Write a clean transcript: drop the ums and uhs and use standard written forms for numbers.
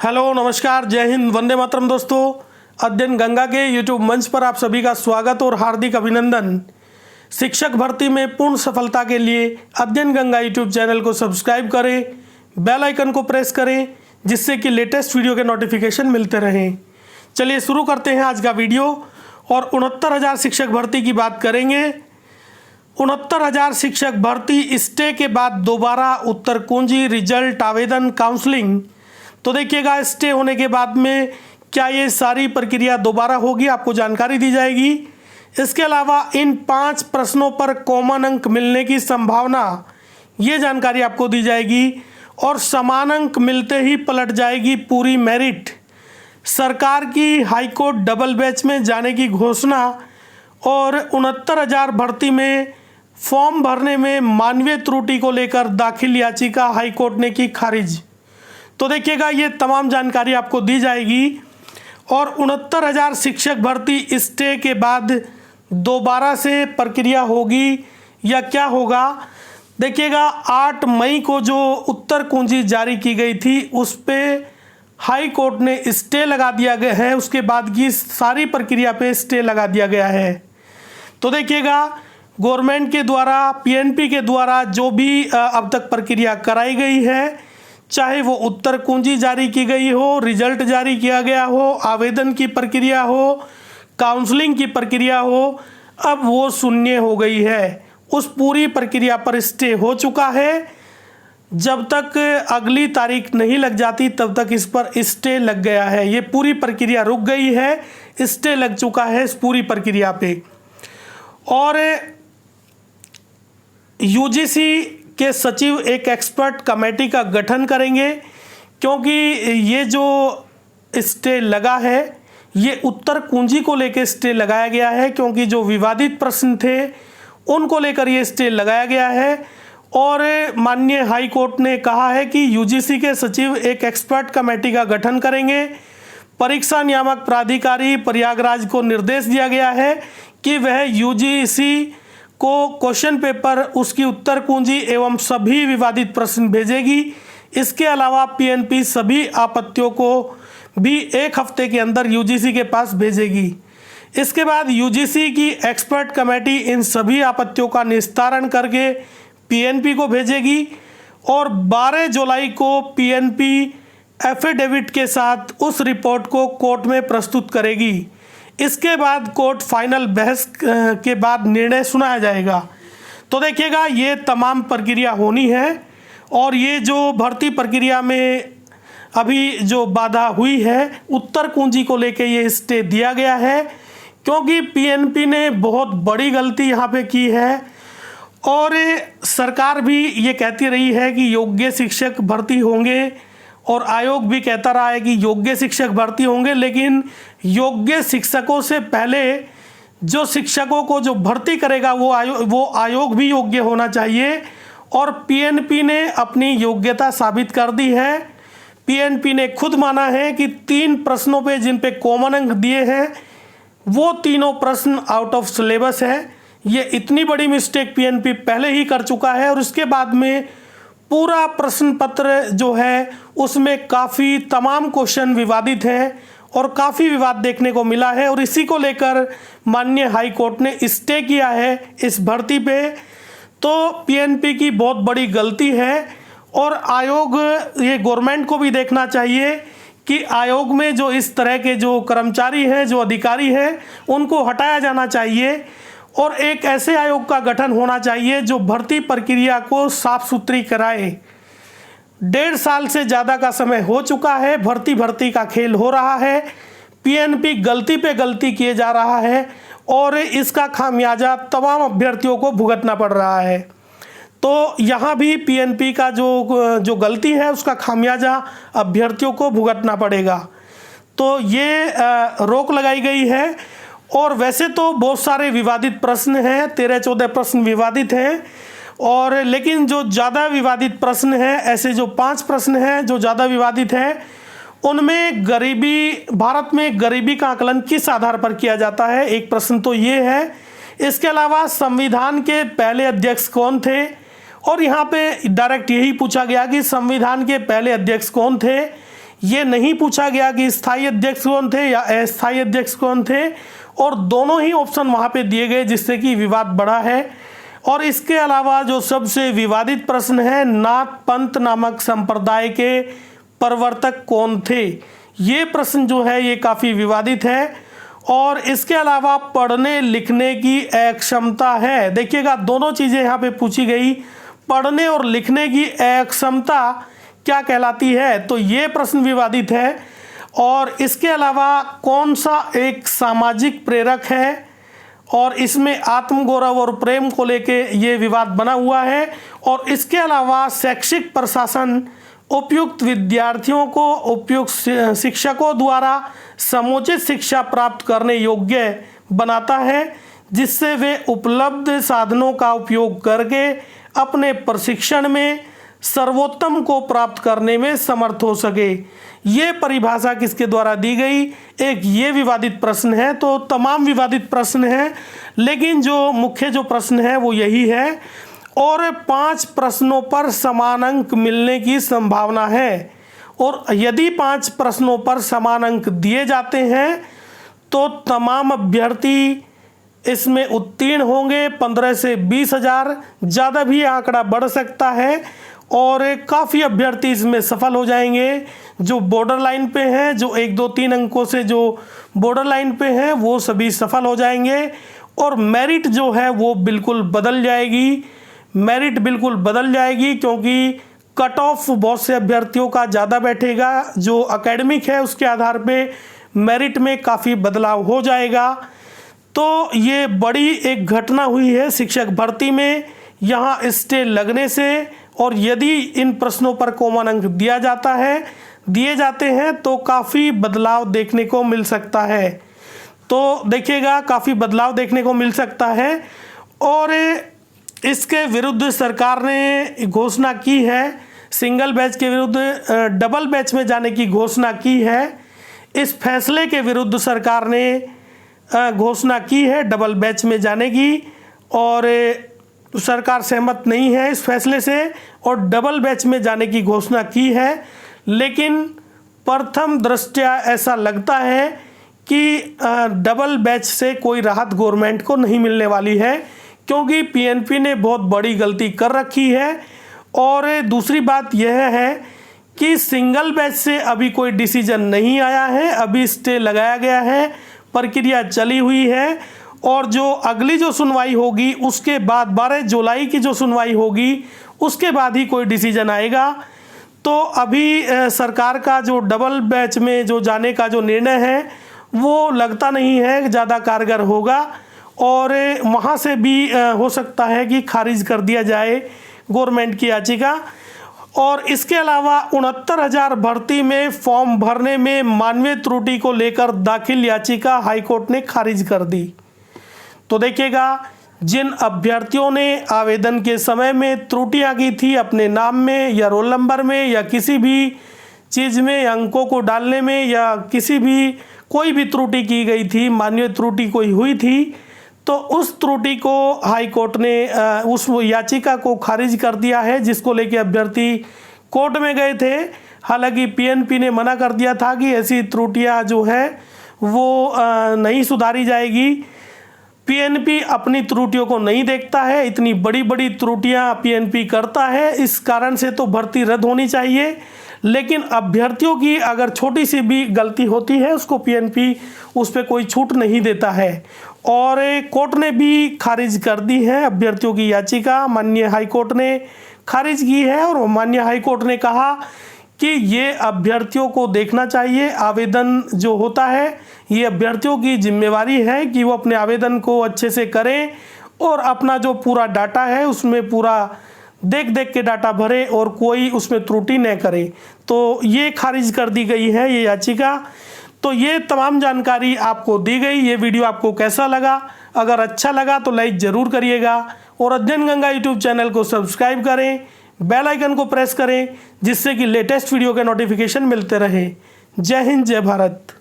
Hello नमस्कार, जय हिंद, वंदे मातरम। दोस्तों, अध्ययन गंगा के यूट्यूब मंच पर आप सभी का स्वागत और हार्दिक अभिनंदन। शिक्षक भर्ती में पूर्ण सफलता के लिए अध्ययन गंगा यूट्यूब चैनल को सब्सक्राइब करें, बेल आइकन को प्रेस करें, जिससे कि लेटेस्ट वीडियो के नोटिफिकेशन मिलते रहें। चलिए शुरू करते हैं आज का वीडियो और 69,000 शिक्षक भर्ती की बात करेंगे। 69,000 शिक्षक भर्ती स्टे के बाद दोबारा उत्तर कुंजी, रिजल्ट, आवेदन, काउंसलिंग। तो देखिएगा, स्टे होने के बाद में क्या ये सारी प्रक्रिया दोबारा होगी, आपको जानकारी दी जाएगी। इसके अलावा इन 5 प्रश्नों पर कॉमन अंक मिलने की संभावना, ये जानकारी आपको दी जाएगी। और समान अंक मिलते ही पलट जाएगी पूरी मेरिट। सरकार की हाईकोर्ट डबल बेंच में जाने की घोषणा और 69,000 भर्ती में फॉर्म भरने में मानवीय त्रुटि को लेकर दाखिल याचिका हाईकोर्ट ने की खारिज। तो देखिएगा, ये तमाम जानकारी आपको दी जाएगी। और 69,000 शिक्षक भर्ती स्टे के बाद दोबारा से प्रक्रिया होगी या क्या होगा। देखिएगा, 8 मई को जो उत्तर कुंजी जारी की गई थी उस पे हाई कोर्ट ने स्टे लगा दिया गया है। उसके बाद की सारी प्रक्रिया पे स्टे लगा दिया गया है। तो देखिएगा, गवर्नमेंट के द्वारा, पीएनपी के द्वारा जो भी अब तक प्रक्रिया कराई गई है, चाहे वो उत्तर कुंजी जारी की गई हो, रिजल्ट जारी किया गया हो, आवेदन की प्रक्रिया हो, काउंसलिंग की प्रक्रिया हो, अब वो शून्य हो गई है। उस पूरी प्रक्रिया पर स्टे हो चुका है। जब तक अगली तारीख नहीं लग जाती तब तक इस पर स्टे लग गया है। ये पूरी प्रक्रिया रुक गई है, स्टे लग चुका है इस पूरी प्रक्रिया पे। और यूजीसी के सचिव एक एक्सपर्ट कमेटी का गठन करेंगे, क्योंकि ये जो स्टे लगा है ये उत्तर कुंजी को लेकर स्टे लगाया गया है, क्योंकि जो विवादित प्रश्न थे उनको लेकर ये स्टे लगाया गया है। और माननीय हाई कोर्ट ने कहा है कि यूजीसी के सचिव एक एक्सपर्ट कमेटी का गठन करेंगे। परीक्षा नियामक प्राधिकारी प्रयागराज को निर्देश दिया गया है कि वह यूजीसी को क्वेश्चन पेपर, उसकी उत्तर कुंजी एवं सभी विवादित प्रश्न भेजेगी। इसके अलावा पीएनपी सभी आपत्तियों को भी 1 हफ्ते के अंदर यूजीसी के पास भेजेगी। इसके बाद यूजीसी की एक्सपर्ट कमेटी इन सभी आपत्तियों का निस्तारण करके पीएनपी को भेजेगी और 12 जुलाई को पीएनपी एफिडेविट के साथ उस रिपोर्ट को कोर्ट में प्रस्तुत करेगी। इसके बाद कोर्ट फाइनल बहस के बाद निर्णय सुनाया जाएगा। तो देखिएगा, ये तमाम प्रक्रिया होनी है। और ये जो भर्ती प्रक्रिया में अभी जो बाधा हुई है, उत्तर कुंजी को लेके ये स्टे दिया गया है, क्योंकि पीएनपी ने बहुत बड़ी गलती यहाँ पे की है। और सरकार भी ये कहती रही है कि योग्य शिक्षक भर्ती होंगे, और आयोग भी कहता रहा है कि योग्य शिक्षक भर्ती होंगे, लेकिन योग्य शिक्षकों से पहले जो शिक्षकों को जो भर्ती करेगा वो आयोग भी योग्य होना चाहिए। और पीएनपी ने अपनी योग्यता साबित कर दी है। पीएनपी ने खुद माना है कि 3 प्रश्नों पे जिन पे कॉमन अंक दिए हैं वो तीनों प्रश्न आउट ऑफ सिलेबस है। ये इतनी बड़ी मिस्टेक पीएनपी पहले ही कर चुका है। और उसके बाद में पूरा प्रश्न पत्र जो है उसमें काफ़ी तमाम क्वेश्चन विवादित हैं और काफ़ी विवाद देखने को मिला है। और इसी को लेकर माननीय हाई कोर्ट ने स्टे किया है इस भर्ती पे। तो पीएनपी की बहुत बड़ी गलती है। और आयोग, ये गवर्नमेंट को भी देखना चाहिए कि आयोग में जो इस तरह के जो कर्मचारी हैं, जो अधिकारी हैं, उनको हटाया जाना चाहिए। और एक ऐसे आयोग का गठन होना चाहिए जो भर्ती प्रक्रिया को साफ सुथरी कराए। 1.5 साल से ज़्यादा का समय हो चुका है, भर्ती का खेल हो रहा है। पीएनपी गलती पे गलती किए जा रहा है और इसका खामियाजा तमाम अभ्यर्थियों को भुगतना पड़ रहा है। तो यहाँ भी पीएनपी का जो गलती है उसका खामियाजा अभ्यर्थियों को भुगतना पड़ेगा। तो ये रोक लगाई गई है। और वैसे तो बहुत सारे विवादित प्रश्न हैं, 13-14 प्रश्न विवादित हैं। और लेकिन जो ज़्यादा विवादित प्रश्न हैं, ऐसे जो 5 प्रश्न हैं जो ज़्यादा विवादित हैं, उनमें गरीबी, भारत में गरीबी का आकलन किस आधार पर किया जाता है, एक प्रश्न तो ये है। इसके अलावा संविधान के पहले अध्यक्ष कौन थे, और यहाँ पे डायरेक्ट यही पूछा गया कि संविधान के पहले अध्यक्ष कौन थे। ये नहीं पूछा गया कि स्थायी अध्यक्ष कौन थे या अस्थायी अध्यक्ष कौन थे, और दोनों ही ऑप्शन वहाँ पे दिए गए, जिससे कि विवाद बढ़ा है। और इसके अलावा जो सबसे विवादित प्रश्न है, नाथ पंथ नामक संप्रदाय के प्रवर्तक कौन थे, ये प्रश्न जो है ये काफ़ी विवादित है। और इसके अलावा पढ़ने लिखने की अक्षमता है, देखिएगा दोनों चीज़ें यहाँ पे पूछी गई, पढ़ने और लिखने की अक्षमता क्या कहलाती है, तो ये प्रश्न विवादित है। और इसके अलावा कौन सा एक सामाजिक प्रेरक है, और इसमें आत्मगौरव और प्रेम को लेके ये विवाद बना हुआ है। और इसके अलावा शैक्षिक प्रशासन उपयुक्त विद्यार्थियों को उपयुक्त शिक्षकों द्वारा समुचित शिक्षा प्राप्त करने योग्य बनाता है, जिससे वे उपलब्ध साधनों का उपयोग करके अपने प्रशिक्षण में सर्वोत्तम को प्राप्त करने में समर्थ हो सके। ये परिभाषा किसके द्वारा दी गई, एक ये विवादित प्रश्न है। तो तमाम विवादित प्रश्न हैं, लेकिन जो मुख्य जो प्रश्न है वो यही है। और 5 प्रश्नों पर समान अंक मिलने की संभावना है, और यदि 5 प्रश्नों पर समान अंक दिए जाते हैं तो तमाम अभ्यर्थी इसमें उत्तीर्ण होंगे। 15 से 20,000, ज़्यादा भी आंकड़ा बढ़ सकता है, और काफ़ी अभ्यर्थी इसमें सफल हो जाएंगे। जो बॉर्डर लाइन पे हैं, जो 1, 2, 3 अंकों से जो बॉर्डर लाइन पे हैं, वो सभी सफल हो जाएंगे। और मेरिट जो है वो बिल्कुल बदल जाएगी, मेरिट बिल्कुल बदल जाएगी, क्योंकि कट ऑफ बहुत से अभ्यर्थियों का ज़्यादा बैठेगा। जो एकेडमिक है उसके आधार पे मेरिट में काफ़ी बदलाव हो जाएगा। तो ये बड़ी एक घटना हुई है शिक्षक भर्ती में, यहाँ स्टे लगने से। और यदि इन प्रश्नों पर कॉमन अंक दिए जाते हैं तो काफ़ी बदलाव देखने को मिल सकता है। तो देखिएगा काफ़ी बदलाव देखने को मिल सकता है। और इसके विरुद्ध सरकार ने घोषणा की है, सिंगल बैच के विरुद्ध डबल बैच में जाने की घोषणा की है। इस फैसले के विरुद्ध सरकार ने घोषणा की है डबल बैच में जाने की, और सरकार सहमत नहीं है इस फैसले से और डबल बैच में जाने की घोषणा की है। लेकिन प्रथम दृष्टया ऐसा लगता है कि डबल बैच से कोई राहत गवर्नमेंट को नहीं मिलने वाली है, क्योंकि पीएनपी ने बहुत बड़ी गलती कर रखी है। और दूसरी बात यह है कि सिंगल बैच से अभी कोई डिसीजन नहीं आया है, अभी स्टे लगाया गया है, प्रक्रिया चली हुई है। और जो अगली जो सुनवाई होगी उसके बाद 12 जुलाई की जो सुनवाई होगी उसके बाद ही कोई डिसीजन आएगा। तो अभी सरकार का जो डबल बैच में जो जाने का जो निर्णय है वो लगता नहीं है ज़्यादा कारगर होगा, और वहाँ से भी हो सकता है कि खारिज कर दिया जाए गवर्नमेंट की याचिका। और इसके अलावा 69,000 भर्ती में फॉर्म भरने में मानवीय त्रुटि को लेकर दाखिल याचिका हाईकोर्ट ने खारिज कर दी। तो देखिएगा, जिन अभ्यर्थियों ने आवेदन के समय में त्रुटियां की थी अपने नाम में या रोल नंबर में या किसी भी चीज़ में, अंकों को डालने में या किसी भी कोई भी त्रुटि की गई थी, मानवीय त्रुटि कोई हुई थी, तो उस त्रुटि को हाई कोर्ट ने उस याचिका को खारिज कर दिया है, जिसको लेके अभ्यर्थी कोर्ट में गए थे। हालांकि पीएनपी ने मना कर दिया था कि ऐसी त्रुटियां जो है वो नहीं सुधारी जाएगी। पीएनपी अपनी त्रुटियों को नहीं देखता है, इतनी बड़ी बड़ी त्रुटियां पीएनपी करता है, इस कारण से तो भर्ती रद्द होनी चाहिए। लेकिन अभ्यर्थियों की अगर छोटी सी भी गलती होती है उसको पीएनपी उस पर कोई छूट नहीं देता है। और कोर्ट ने भी खारिज कर दी है अभ्यर्थियों की याचिका, माननीय हाई कोर्ट ने खारिज की है। और माननीय हाई कोर्ट ने कहा कि ये अभ्यर्थियों को देखना चाहिए, आवेदन जो होता है ये अभ्यर्थियों की जिम्मेवारी है कि वो अपने आवेदन को अच्छे से करें और अपना जो पूरा डाटा है उसमें पूरा देख के डाटा भरे और कोई उसमें त्रुटि न करे। तो ये खारिज कर दी गई है ये याचिका। तो ये तमाम जानकारी आपको दी गई। ये वीडियो आपको कैसा लगा? अगर अच्छा लगा तो लाइक ज़रूर करिएगा और अध्ययन गंगा यूट्यूब चैनल को सब्सक्राइब करें, बेल आइकन को प्रेस करें, जिससे कि लेटेस्ट वीडियो के नोटिफिकेशन मिलते रहे। जय हिंद, जय भारत।